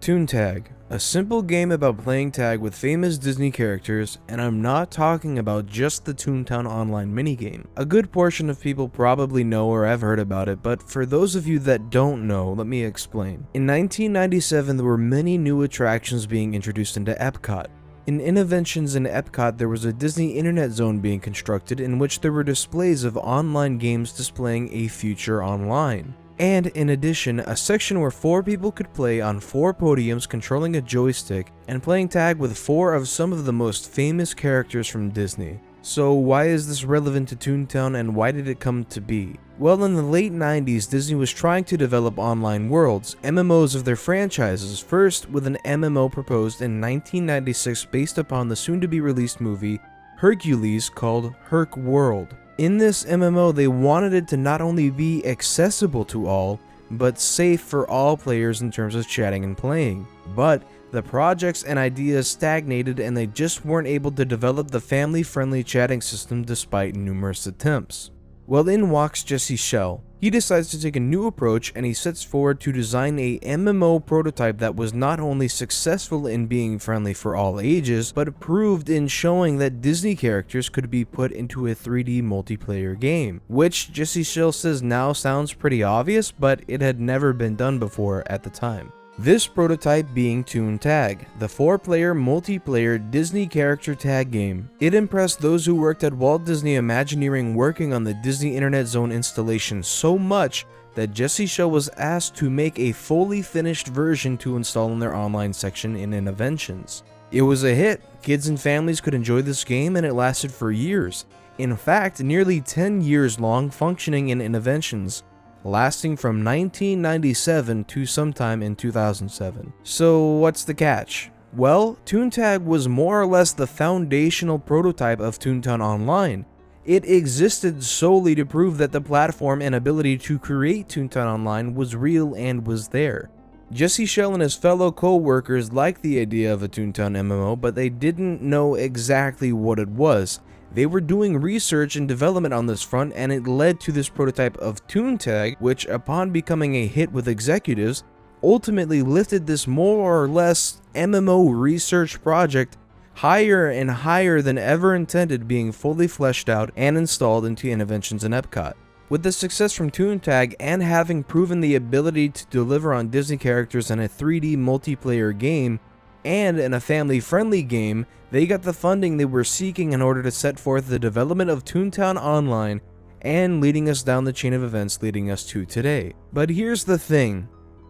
Toon Tag, a simple game about playing tag with famous Disney characters, and I'm not talking about just the Toontown online minigame. A good portion of people probably know or have heard about it, but for those of you that don't know, let me explain. In 1997, there were many new attractions being introduced into Epcot. In Innoventions in Epcot, there was a Disney Internet Zone being constructed in which there were displays of online games displaying a future online. And in addition, a section where 4 people could play on 4 podiums controlling a joystick and playing tag with 4 of some of the most famous characters from Disney. So why is this relevant to Toontown and why did it come to be? Well, in the late 90s, Disney was trying to develop online worlds, MMOs of their franchises, first with an MMO proposed in 1996 based upon the soon-to-be-released movie Hercules called Herc World. In this MMO, they wanted it to not only be accessible to all, but safe for all players in terms of chatting and playing. But the projects and ideas stagnated and they just weren't able to develop the family-friendly chatting system despite numerous attempts. Well, in walks Jesse Shell. He decides to take a new approach and he sets forward to design a MMO prototype that was not only successful in being friendly for all ages, but proved in showing that Disney characters could be put into a 3D multiplayer game, which Jesse Shell says now sounds pretty obvious, but it had never been done before at the time. This prototype being Toon Tag, the 4-player multiplayer Disney character tag game. It impressed those who worked at Walt Disney Imagineering working on the Disney Internet Zone installation so much that Jesse Shell was asked to make a fully finished version to install in their online section in Innoventions. It was a hit, kids and families could enjoy this game and it lasted for years. In fact, nearly 10 years long functioning in Innoventions, lasting from 1997 to sometime in 2007. So what's the catch? Well, Toon Tag was more or less the foundational prototype of Toontown Online. It existed solely to prove that the platform and ability to create Toontown Online was real and was there. Jesse Shell and his fellow co-workers liked the idea of a Toontown MMO, but they didn't know exactly what it was. They were doing research and development on this front, and it led to this prototype of Toon Tag, which upon becoming a hit with executives, ultimately lifted this more or less MMO research project higher and higher than ever intended, being fully fleshed out and installed into Innoventions in Epcot. With the success from Toon Tag and having proven the ability to deliver on Disney characters in a 3D multiplayer game, and in a family-friendly game, they got the funding they were seeking in order to set forth the development of Toontown Online and leading us down the chain of events leading us to today. But here's the thing,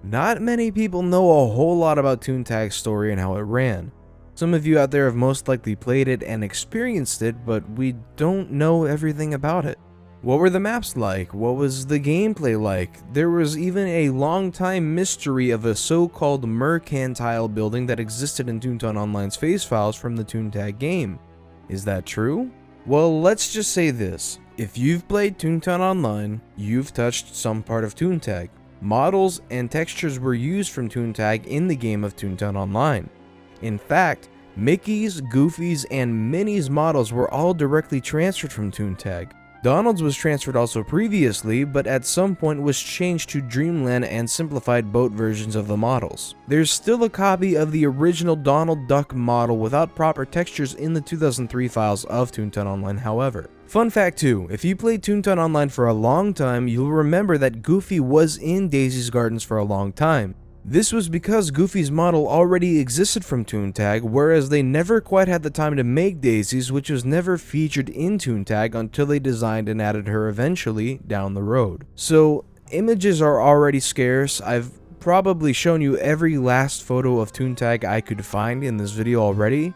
not many people know a whole lot about Toon Tag's story and how it ran. Some of you out there have most likely played it and experienced it, but we don't know everything about it. What were the maps like? What was the gameplay like? There was even a long-time mystery of a so-called mercantile building that existed in Toontown Online's face files from the Toon Tag game. Is that true? Well, let's just say this. If you've played Toontown Online, you've touched some part of Toon Tag. Models and textures were used from Toon Tag in the game of Toontown Online. In fact, Mickey's, Goofy's, and Minnie's models were all directly transferred from Toon Tag. Donald's was transferred also previously, but at some point was changed to Dreamland and simplified boat versions of the models. There's still a copy of the original Donald Duck model without proper textures in the 2003 files of Toontown Online, however. Fun fact too, if you played Toontown Online for a long time, you'll remember that Goofy was in Daisy's Gardens for a long time. This was because Goofy's model already existed from Toon Tag, whereas they never quite had the time to make Daisy's, which was never featured in Toon Tag until they designed and added her eventually down the road. So, images are already scarce. I've probably shown you every last photo of Toon Tag I could find in this video already.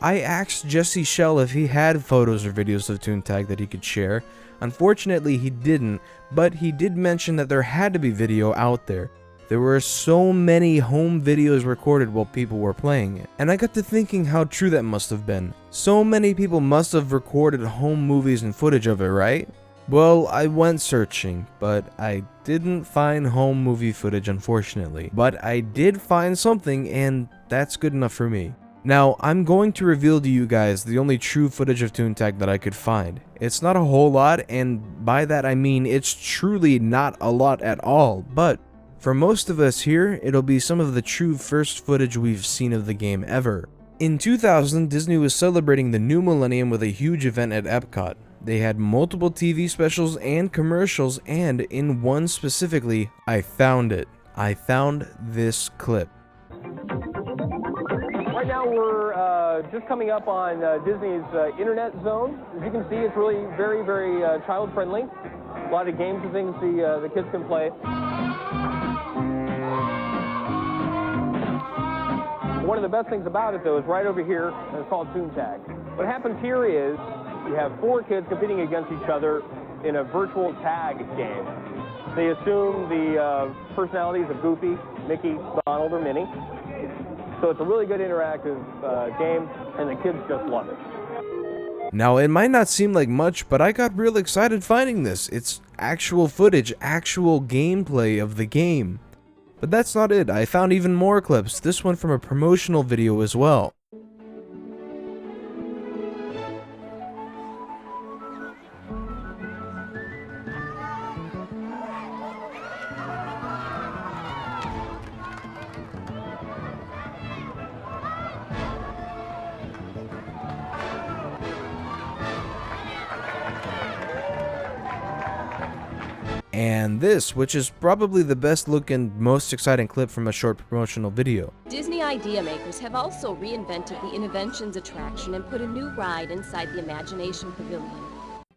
I asked Jesse Shell if he had photos or videos of Toon Tag that he could share. Unfortunately, he didn't, but he did mention that there had to be video out there. There were so many home videos recorded while people were playing it, and I got to thinking how true that must have been. So many people must have recorded home movies and footage of it, right? Well, I went searching, but I didn't find home movie footage, unfortunately. But I did find something, and that's good enough for me. Now, I'm going to reveal to you guys the only true footage of Toon Tag that I could find. It's not a whole lot, and by that I mean it's truly not a lot at all, but for most of us here, it'll be some of the true first footage we've seen of the game ever. In 2000, Disney was celebrating the new millennium with a huge event at Epcot. They had multiple TV specials and commercials, and in one specifically, I found it. I found this clip. Right now we're just coming up on Disney's internet zone. As you can see, it's really very, very child-friendly. A lot of games and things the kids can play. One of the best things about it, though, is right over here, and it's called Toon Tag. What happens here is you have 4 kids competing against each other in a virtual tag game. They assume the personalities of Goofy, Mickey, Donald, or Minnie. So it's a really good interactive game, and the kids just love it. Now, it might not seem like much, but I got real excited finding this. It's actual footage, actual gameplay of the game. But that's not it. I found even more clips, this one from a promotional video as well. And this, which is probably the best looking, most exciting clip from a short promotional video. Disney idea makers have also reinvented the Innoventions attraction and put a new ride inside the Imagination Pavilion.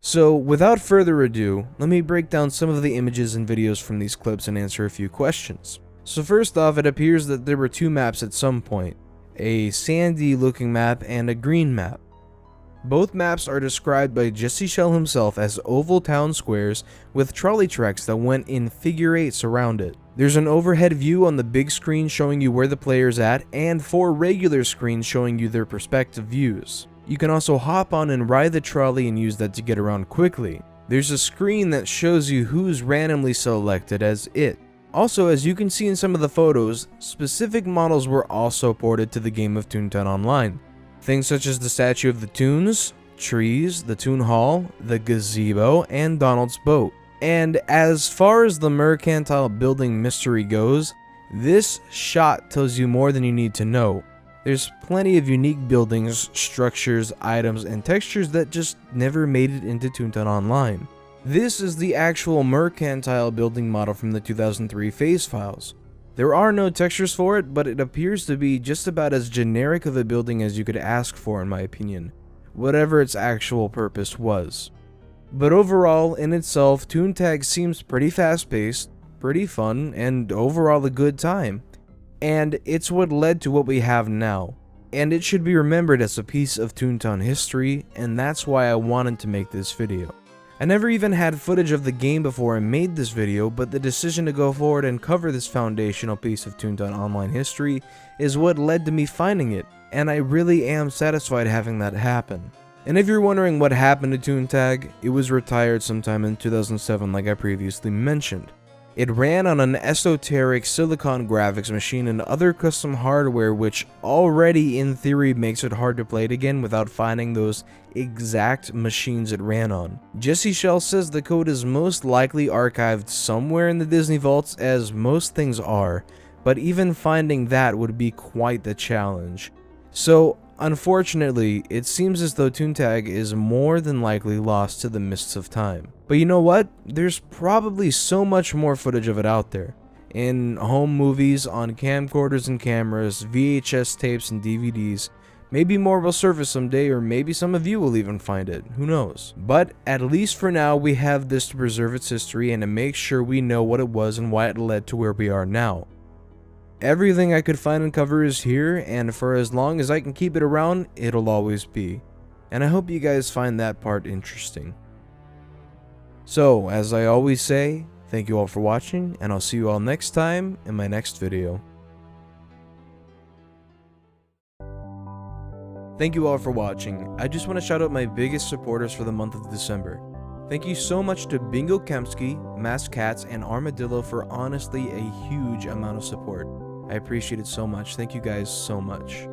So, without further ado, let me break down some of the images and videos from these clips and answer a few questions. So first off, it appears that there were 2 maps at some point, a sandy looking map and a green map. Both maps are described by Jesse Shell himself as oval town squares with trolley tracks that went in figure 8s around it. There's an overhead view on the big screen showing you where the player's at, and 4 regular screens showing you their perspective views. You can also hop on and ride the trolley and use that to get around quickly. There's a screen that shows you who's randomly selected as it. Also, as you can see in some of the photos, specific models were also ported to the game of Toontown Online. Things such as the statue of the Toons, trees, the Toon Hall, the gazebo, and Donald's boat. And as far as the mercantile building mystery goes, this shot tells you more than you need to know. There's plenty of unique buildings, structures, items, and textures that just never made it into Toontown Online. This is the actual mercantile building model from the 2003 phase files. There are no textures for it, but it appears to be just about as generic of a building as you could ask for in my opinion, whatever its actual purpose was. But overall, in itself, Toon Tag seems pretty fast-paced, pretty fun, and overall a good time. And it's what led to what we have now. And it should be remembered as a piece of Toontown history, and that's why I wanted to make this video. I never even had footage of the game before I made this video, but the decision to go forward and cover this foundational piece of Toontown Online history is what led to me finding it, and I really am satisfied having that happen. And if you're wondering what happened to Toon Tag, it was retired sometime in 2007 like I previously mentioned. It ran on an esoteric silicon graphics machine and other custom hardware, which already in theory makes it hard to play it again without finding those exact machines it ran on. Jesse Shell says the code is most likely archived somewhere in the Disney vaults, as most things are, but even finding that would be quite the challenge. So unfortunately, it seems as though Toon Tag is more than likely lost to the mists of time. But you know what? There's probably so much more footage of it out there. In home movies, on camcorders and cameras, VHS tapes and DVDs. Maybe more will surface someday, or maybe some of you will even find it. Who knows? But at least for now, we have this to preserve its history and to make sure we know what it was and why it led to where we are now. Everything I could find and cover is here, and for as long as I can keep it around, it'll always be. And I hope you guys find that part interesting. So, as I always say, thank you all for watching, and I'll see you all next time in my next video. Thank you all for watching. I just want to shout out my biggest supporters for the month of December. Thank you so much to Bingo Kemsky, Masked Cats, and Armadillo for honestly a huge amount of support. I appreciate it so much. Thank you guys so much.